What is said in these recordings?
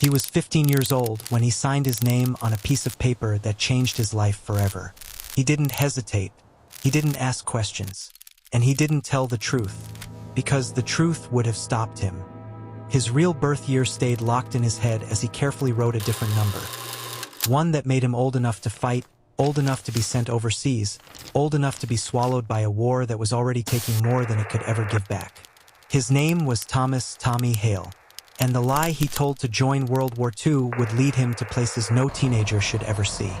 He was 15 years old when he signed his name on a piece of paper that changed his life forever. He didn't hesitate, he didn't ask questions, and he didn't tell the truth, because the truth would have stopped him. His real birth year stayed locked in his head as he carefully wrote a different number. One that made him old enough to fight, old enough to be sent overseas, old enough to be swallowed by a war that was already taking more than it could ever give back. His name was Thomas Tommy Hale, and the lie he told to join World War II would lead him to places no teenager should ever see.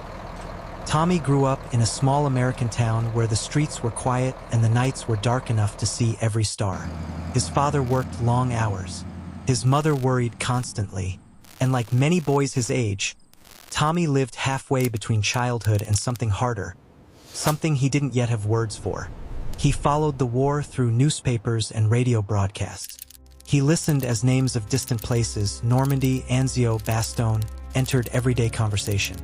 Tommy grew up in a small American town where the streets were quiet and the nights were dark enough to see every star. His father worked long hours. His mother worried constantly, and like many boys his age, Tommy lived halfway between childhood and something harder, something he didn't yet have words for. He followed the war through newspapers and radio broadcasts. He listened as names of distant places, Normandy, Anzio, Bastogne, entered everyday conversation.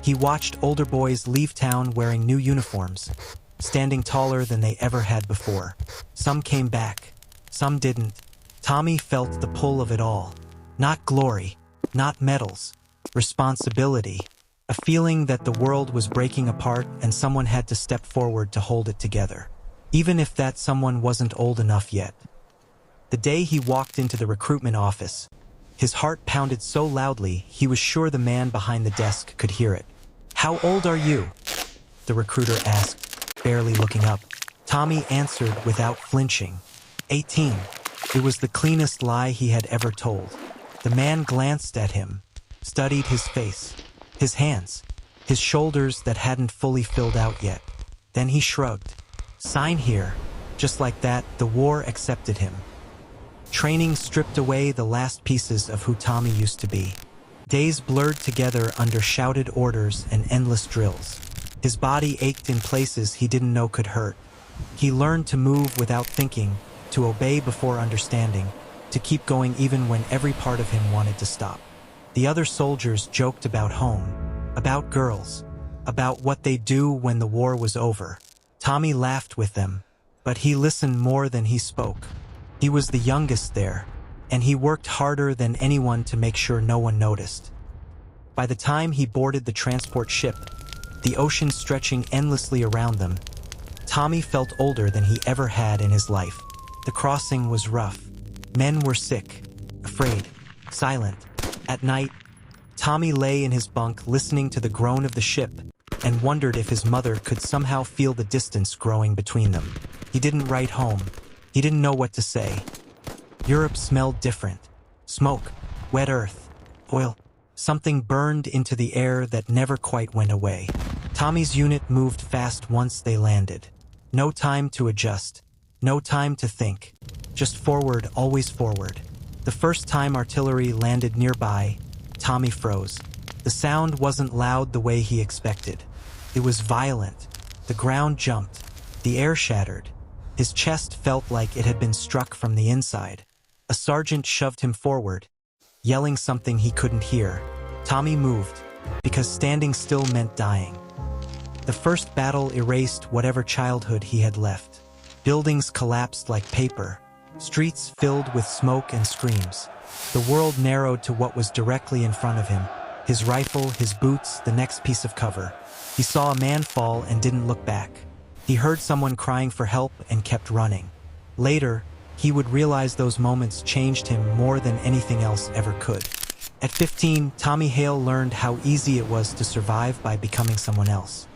He watched older boys leave town wearing new uniforms, standing taller than they ever had before. Some came back, some didn't. Tommy felt the pull of it all. Not glory, not medals, responsibility. A feeling that the world was breaking apart and someone had to step forward to hold it together. Even if that someone wasn't old enough yet. The day he walked into the recruitment office, his heart pounded so loudly he was sure the man behind the desk could hear it. "How old are you?" the recruiter asked, barely looking up. Tommy answered without flinching. 18. It was the cleanest lie he had ever told. The man glanced at him, studied his face, his hands, his shoulders that hadn't fully filled out yet. Then he shrugged. "Sign here." Just like that, the war accepted him. Training stripped away the last pieces of who Tommy used to be. Days blurred together under shouted orders and endless drills. His body ached in places he didn't know could hurt. He learned to move without thinking, to obey before understanding, to keep going even when every part of him wanted to stop. The other soldiers joked about home, about girls, about what they'd do when the war was over. Tommy laughed with them, but he listened more than he spoke. He was the youngest there, and he worked harder than anyone to make sure no one noticed. By the time he boarded the transport ship, the ocean stretching endlessly around them, Tommy felt older than he ever had in his life. The crossing was rough. Men were sick, afraid, silent. At night, Tommy lay in his bunk listening to the groan of the ship and wondered if his mother could somehow feel the distance growing between them. He didn't write home. He didn't know what to say. Europe smelled different. Smoke, wet earth, oil. Something burned into the air that never quite went away. Tommy's unit moved fast once they landed. No time to adjust. No time to think. Just forward, always forward. The first time artillery landed nearby, Tommy froze. The sound wasn't loud the way he expected. It was violent. The ground jumped. The air shattered. His chest felt like it had been struck from the inside. A sergeant shoved him forward, yelling something he couldn't hear. Tommy moved, because standing still meant dying. The first battle erased whatever childhood he had left. Buildings collapsed like paper, streets filled with smoke and screams. The world narrowed to what was directly in front of him. His rifle, his boots, the next piece of cover. He saw a man fall and didn't look back. He heard someone crying for help and kept running. Later, he would realize those moments changed him more than anything else ever could. At 15, Tommy Hale learned how easy it was to survive by becoming someone else.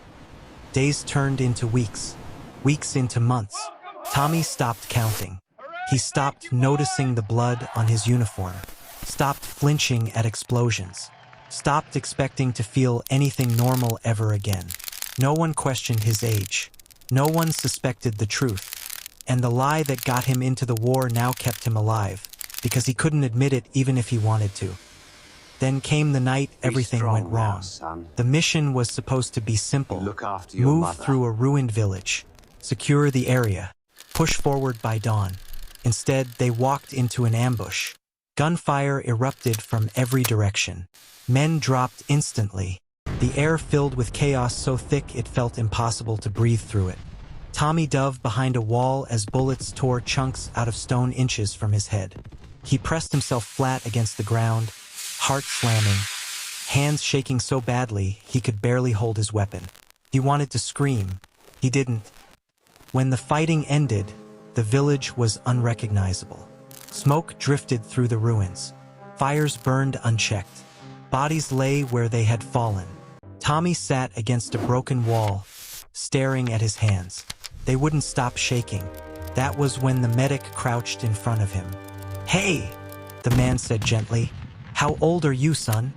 Days turned into weeks, weeks into months. Tommy stopped counting. He stopped noticing the blood on his uniform, stopped flinching at explosions, stopped expecting to feel anything normal ever again. No one questioned his age. No one suspected the truth. And the lie that got him into the war now kept him alive, because he couldn't admit it even if he wanted to. Then came the night everything went wrong. The mission was supposed to be simple. Move through a ruined village, secure the area, push forward by dawn. Instead, they walked into an ambush. Gunfire erupted from every direction. Men dropped instantly. The air filled with chaos so thick it felt impossible to breathe through it. Tommy dove behind a wall as bullets tore chunks out of stone inches from his head. He pressed himself flat against the ground, heart slamming, hands shaking so badly he could barely hold his weapon. He wanted to scream. He didn't. When the fighting ended, the village was unrecognizable. Smoke drifted through the ruins. Fires burned unchecked. Bodies lay where they had fallen. Tommy sat against a broken wall, staring at his hands. They wouldn't stop shaking. That was when the medic crouched in front of him. "Hey," the man said gently. "How old are you, son?"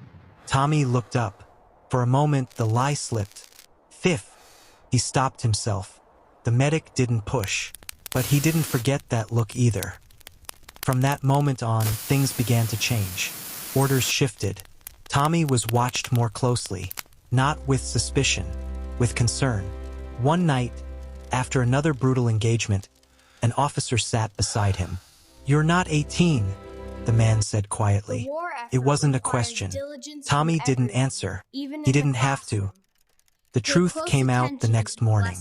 Tommy looked up. For a moment, the lie slipped. "Fifth." He stopped himself. The medic didn't push, but he didn't forget that look either. From that moment on, things began to change. Orders shifted. Tommy was watched more closely, not with suspicion, with concern. One night, after another brutal engagement, an officer sat beside him. "You're not 18, the man said quietly. It wasn't a question. Tommy didn't answer. He didn't have to. The truth came out the next morning.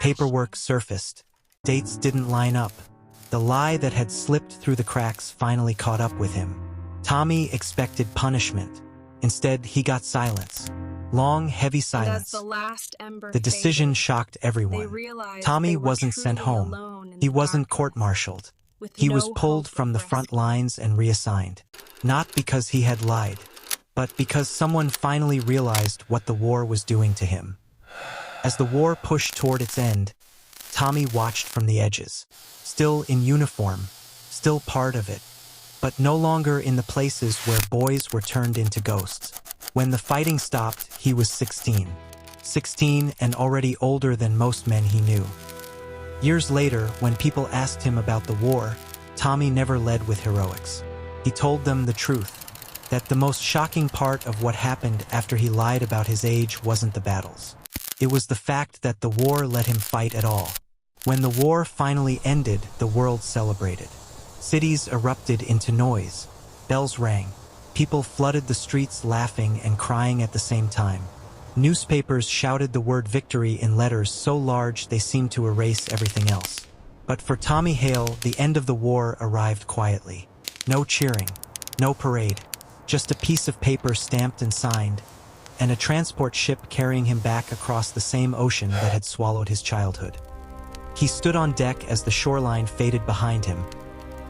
Paperwork surfaced. Dates didn't line up. The lie that had slipped through the cracks finally caught up with him. Tommy expected punishment. Instead, he got silence. Long, heavy silence. The decision shocked everyone. Tommy wasn't sent home. He wasn't court-martialed. He was pulled from the front lines and reassigned. Not because he had lied, but because someone finally realized what the war was doing to him. As the war pushed toward its end, Tommy watched from the edges. Still in uniform, still part of it, but no longer in the places where boys were turned into ghosts. When the fighting stopped, he was 16. 16 and already older than most men he knew. Years later, when people asked him about the war, Tommy never led with heroics. He told them the truth, that the most shocking part of what happened after he lied about his age wasn't the battles. It was the fact that the war let him fight at all. When the war finally ended, the world celebrated. Cities erupted into noise. Bells rang. People flooded the streets laughing and crying at the same time. Newspapers shouted the word victory in letters so large they seemed to erase everything else. But for Tommy Hale, the end of the war arrived quietly. No cheering, no parade, just a piece of paper stamped and signed, and a transport ship carrying him back across the same ocean that had swallowed his childhood. He stood on deck as the shoreline faded behind him,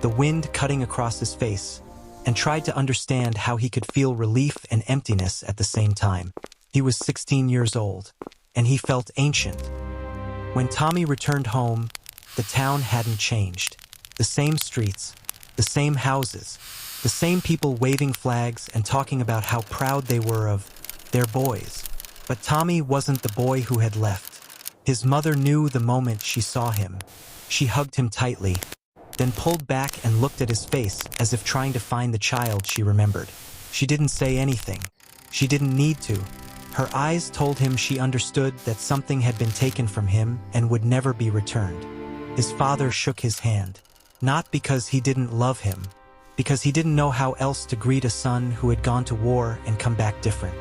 the wind cutting across his face, and tried to understand how he could feel relief and emptiness at the same time. He was 16 years old, and he felt ancient. When Tommy returned home, the town hadn't changed. The same streets, the same houses, the same people waving flags and talking about how proud they were of their boys. But Tommy wasn't the boy who had left. His mother knew the moment she saw him. She hugged him tightly, then pulled back and looked at his face as if trying to find the child she remembered. She didn't say anything. She didn't need to. Her eyes told him she understood that something had been taken from him and would never be returned. His father shook his hand, not because he didn't love him, because he didn't know how else to greet a son who had gone to war and come back different.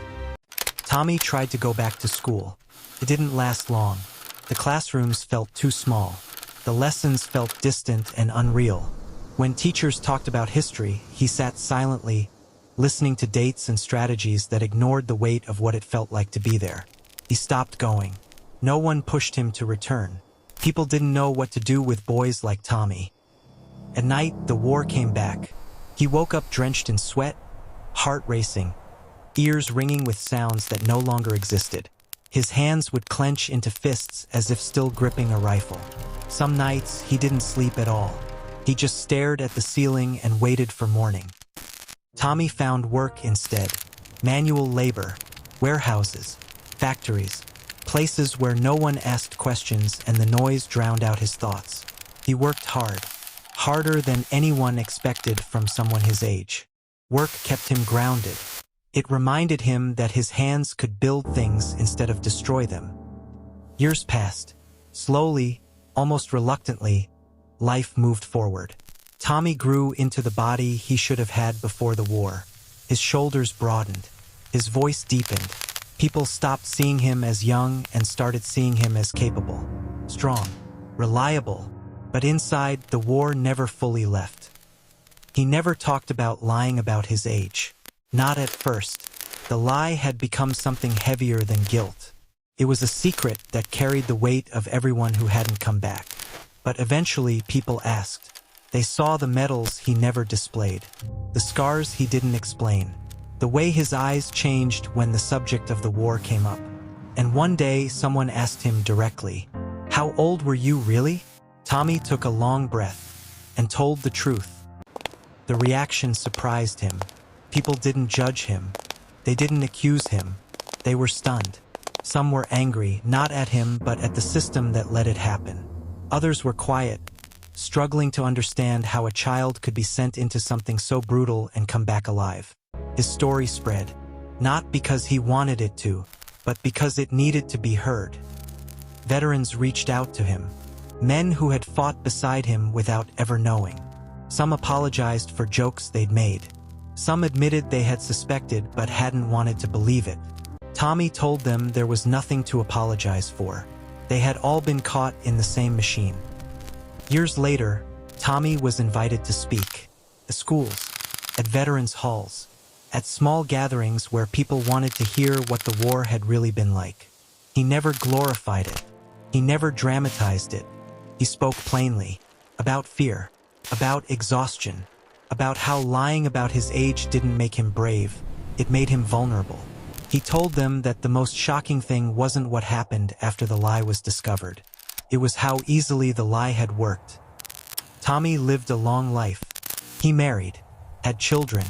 Tommy tried to go back to school. It didn't last long. The classrooms felt too small. The lessons felt distant and unreal. When teachers talked about history, he sat silently, listening to dates and strategies that ignored the weight of what it felt like to be there. He stopped going. No one pushed him to return. People didn't know what to do with boys like Tommy. At night, the war came back. He woke up drenched in sweat, heart racing, ears ringing with sounds that no longer existed. His hands would clench into fists as if still gripping a rifle. Some nights, he didn't sleep at all. He just stared at the ceiling and waited for morning. Tommy found work instead. Manual labor, warehouses, factories, places where no one asked questions and the noise drowned out his thoughts. He worked hard, harder than anyone expected from someone his age. Work kept him grounded. It reminded him that his hands could build things instead of destroy them. Years passed. Slowly, almost reluctantly, life moved forward. Tommy grew into the body he should have had before the war. His shoulders broadened. His voice deepened. People stopped seeing him as young and started seeing him as capable, strong, reliable. But inside, the war never fully left. He never talked about lying about his age. Not at first. The lie had become something heavier than guilt. It was a secret that carried the weight of everyone who hadn't come back. But eventually people asked. They saw the medals he never displayed, the scars he didn't explain, the way his eyes changed when the subject of the war came up. And one day someone asked him directly, "How old were you really?" Tommy took a long breath and told the truth. The reaction surprised him. People didn't judge him. They didn't accuse him. They were stunned. Some were angry, not at him, but at the system that let it happen. Others were quiet, struggling to understand how a child could be sent into something so brutal and come back alive. His story spread, not because he wanted it to, but because it needed to be heard. Veterans reached out to him, men who had fought beside him without ever knowing. Some apologized for jokes they'd made. Some admitted they had suspected but hadn't wanted to believe it. Tommy told them there was nothing to apologize for. They had all been caught in the same machine. Years later, Tommy was invited to speak. At schools, at veterans' halls, at small gatherings where people wanted to hear what the war had really been like. He never glorified it. He never dramatized it. He spoke plainly, about fear, about exhaustion, about how lying about his age didn't make him brave, it made him vulnerable. He told them that the most shocking thing wasn't what happened after the lie was discovered. It was how easily the lie had worked. Tommy lived a long life. He married, had children,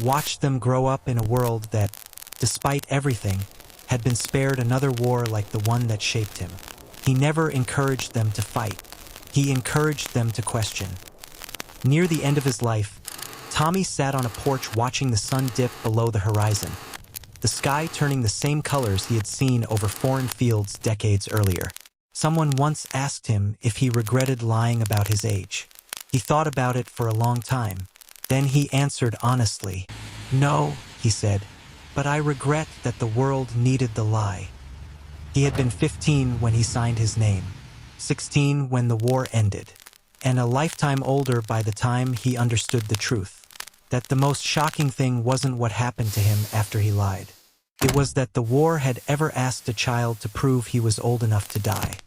watched them grow up in a world that, despite everything, had been spared another war like the one that shaped him. He never encouraged them to fight. He encouraged them to question. Near the end of his life, Tommy sat on a porch watching the sun dip below the horizon, the sky turning the same colors he had seen over foreign fields decades earlier. Someone once asked him if he regretted lying about his age. He thought about it for a long time. Then he answered honestly. "No," he said, "but I regret that the world needed the lie." He had been 15 when he signed his name, 16 when the war ended, and a lifetime older by the time he understood the truth, that the most shocking thing wasn't what happened to him after he lied. It was that the war had ever asked a child to prove he was old enough to die.